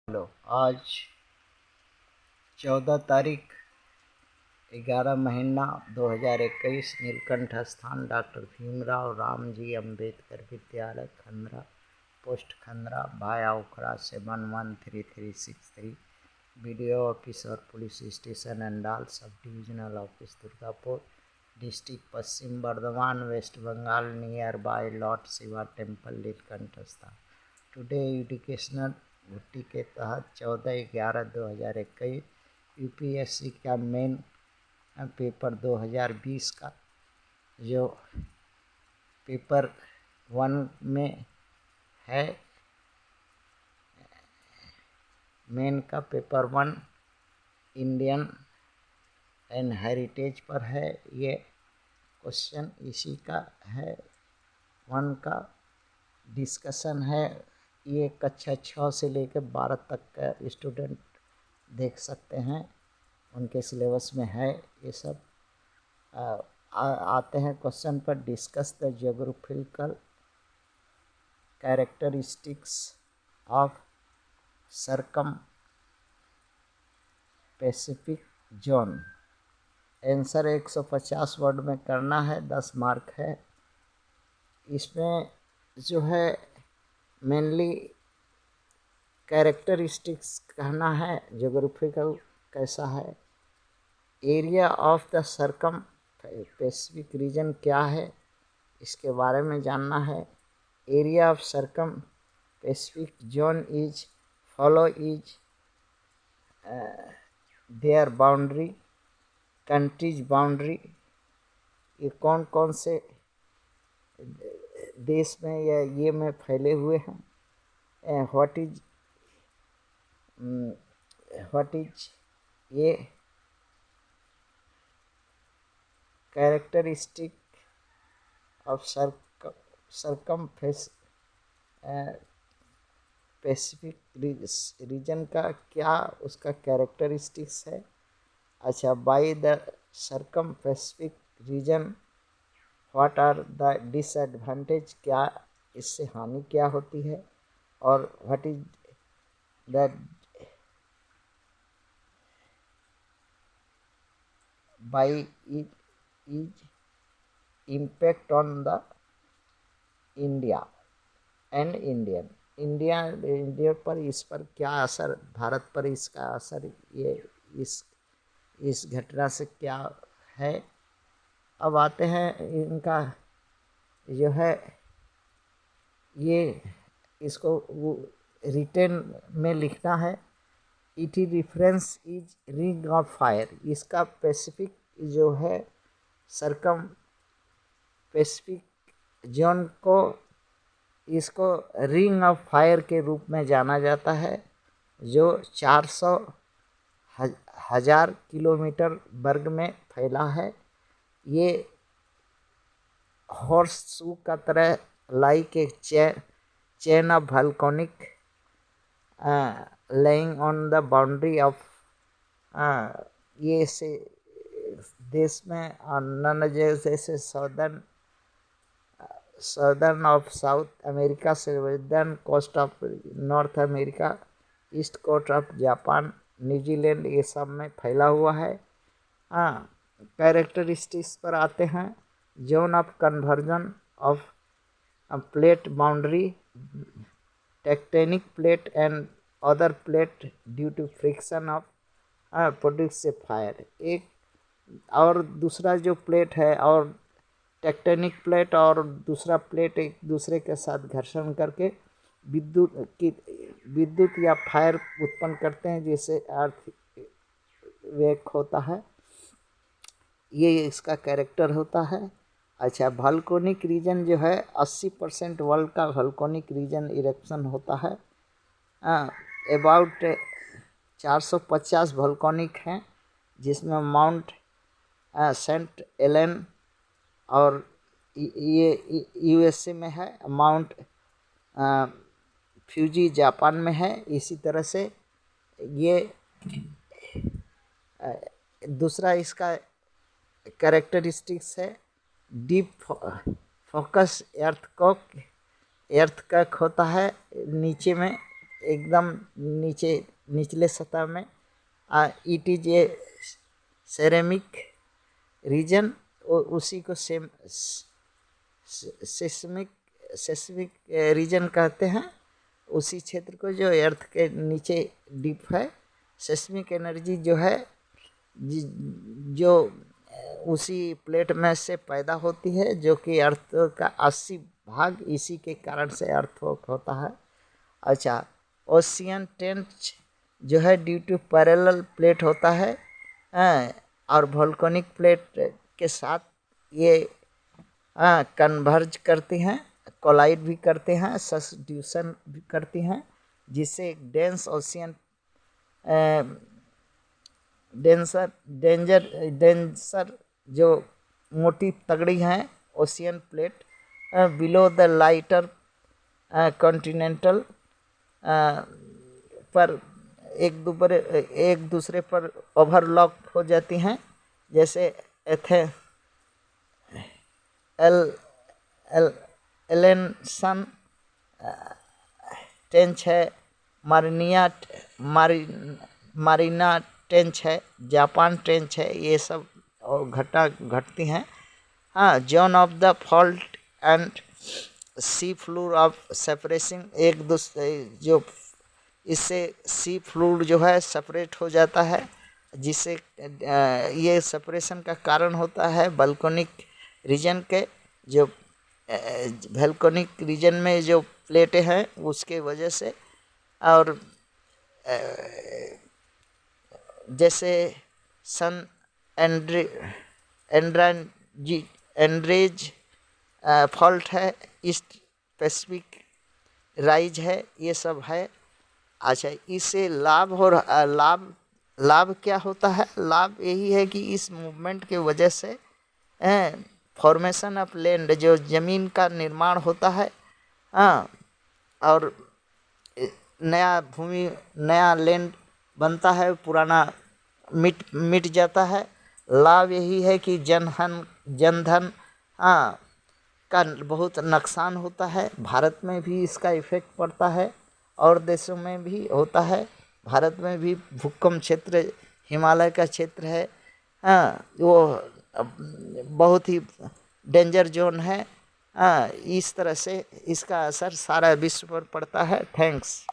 Hello. आज 14 तारीख 11 महीना 2021, नीलकंठ स्थान डॉक्टर भीमराव रामजी अंबेडकर विद्यालय, खंद्रा, पोस्ट खंद्रा, भाया उखड़ा 711333, BDO ऑफिस और police station Andal, sub divisional office Durgapur, district Paschim Bardhaman, West Bengal, near by lord Shiva temple, Nilkanth स्थान। टुडे एजुकेशनल भुट्टी के तहत 14/11/2021 UPSC का मेन पेपर 2020 का जो पेपर 1 में है, मेन का पेपर 1 इंडियन एंड हेरिटेज पर है। ये क्वेश्चन इसी का है, 1 का डिस्कशन है। ये कक्षा 6 से लेकर 12 तक का स्टूडेंट देख सकते हैं, उनके सिलेबस में है ये सब। आते हैं क्वेश्चन पर। Discuss the geographical characteristics of circum Pacific zone. Answer 150 word में करना है, 10 मार्क है। इसमें जो है मेनली कैरेक्टरिस्टिक्स कहना है, ज्योग्राफिकल कैसा है। Area of the circum Pacific region क्या है, इसके बारे में जानना है। Area of circum Pacific zone is follow is their boundary, countries boundary. ये कौन कौन से देश में या ये में फैले हुए हैं। व्हाट इज ये characteristic of circum Pacific region का क्या उसका कैरेक्टरिस्टिक्स है। अच्छा, by the circum Pacific region what are the disadvantage, क्या इससे हानि क्या होती है। और what is the by is impact on the India and India पर, इस पर क्या असर, भारत पर इसका असर, ये इस घटना से क्या है। अब आते हैं इनका जो है, ये इसको रिटेन में लिखना है। It is reference is ring of fire. इसका पैसिफिक जो है सरकम पैसिफिक जोन को, इसको रिंग ऑफ फायर के रूप में जाना जाता है, जो 400,000 किलोमीटर वर्ग में फैला है। ये हॉर्स शू का तरह लाइक एक chain of volcanic laying on the boundary of ये से देश में अन्य जैसे सदर्न ऑफ साउथ अमेरिका से western coast of North America, east coast of Japan, New Zealand, ये सब में फैला हुआ है। कैरेक्टरिस्टिक्स पर आते हैं। Zone of convergence of plate boundary, tectonic plate and other plate due to friction of produce a fire. एक और दूसरा जो प्लेट है, और टेक्टोनिक प्लेट और दूसरा प्लेट एक दूसरे के साथ घर्षण करके विद्युत या फायर उत्पन्न करते हैं, जिससे अर्थ वेक होता है। ये इसका कैरेक्टर होता है। अच्छा, वोल्केनिक रीजन जो है, 80% वर्ल्ड का वोल्केनिक रीजन इरेप्शन होता है। अबाउट 450 वोल्केनिक हैं, जिसमें माउंट सेंट एलेन और ये USA में है, माउंट फ्यूजी जापान में है। इसी तरह से ये दूसरा इसका कैरेक्टरिस्टिक्स है, डीप फोकस एर्थक्वेक होता है नीचे में एकदम नीचे निचले सतह में। It is a ceramic region, उसी को सेस्मिक सेस्मिक रीजन कहते हैं। उसी क्षेत्र को जो अर्थ के नीचे डीप है। सेस्मिक एनर्जी जो है जो उसी प्लेट में से पैदा होती है, जो कि अर्थ का 80% इसी के कारण से अर्थ होता है। अच्छा, ओशियन टेंच जो है ड्यू टू पैरेलल प्लेट होता है, और वोल्केनिक प्लेट के साथ ये कन्वर्ज करती हैं, कोलाइड भी करते हैं, सब्स्टिट्यूशन भी करती हैं, जिससे एक डेंसर जो मोटी तगड़ी हैं ocean plate below the lighter continental पर एक दूसरे पर ओवरलैप हो जाती हैं। जैसे एलेंसन टेंच है, मारिना टेंच है, जापान टेंच है, ये सब घटती हैं। हाँ, zone of the fault and sea floor of separation, एक दूसरे जो इससे सी फ्लोर जो है सेपरेट हो जाता है, जिससे ये सेपरेशन का कारण होता है वोल्केनिक रीजन के, जो वोल्केनिक रीजन में जो प्लेटें हैं उसके वजह से। और जैसे सन एंड्रेज फॉल्ट है, ईस्ट पैसिफिक राइज है, ये सब है। अच्छा, इससे लाभ क्या होता है? लाभ यही है कि इस मूवमेंट के वजह से फॉर्मेशन ऑफ लैंड, जो ज़मीन का निर्माण होता है, और नया लैंड बनता है, पुराना मिट जाता है। लाभ यही है कि जनधन का बहुत नुकसान होता है। भारत में भी इसका इफेक्ट पड़ता है और देशों में भी होता है। भारत में भी भूकंप क्षेत्र, हिमालय का क्षेत्र है, वो बहुत ही डेंजर जोन है। इस तरह से इसका असर सारा विश्व पर पड़ता है। थैंक्स।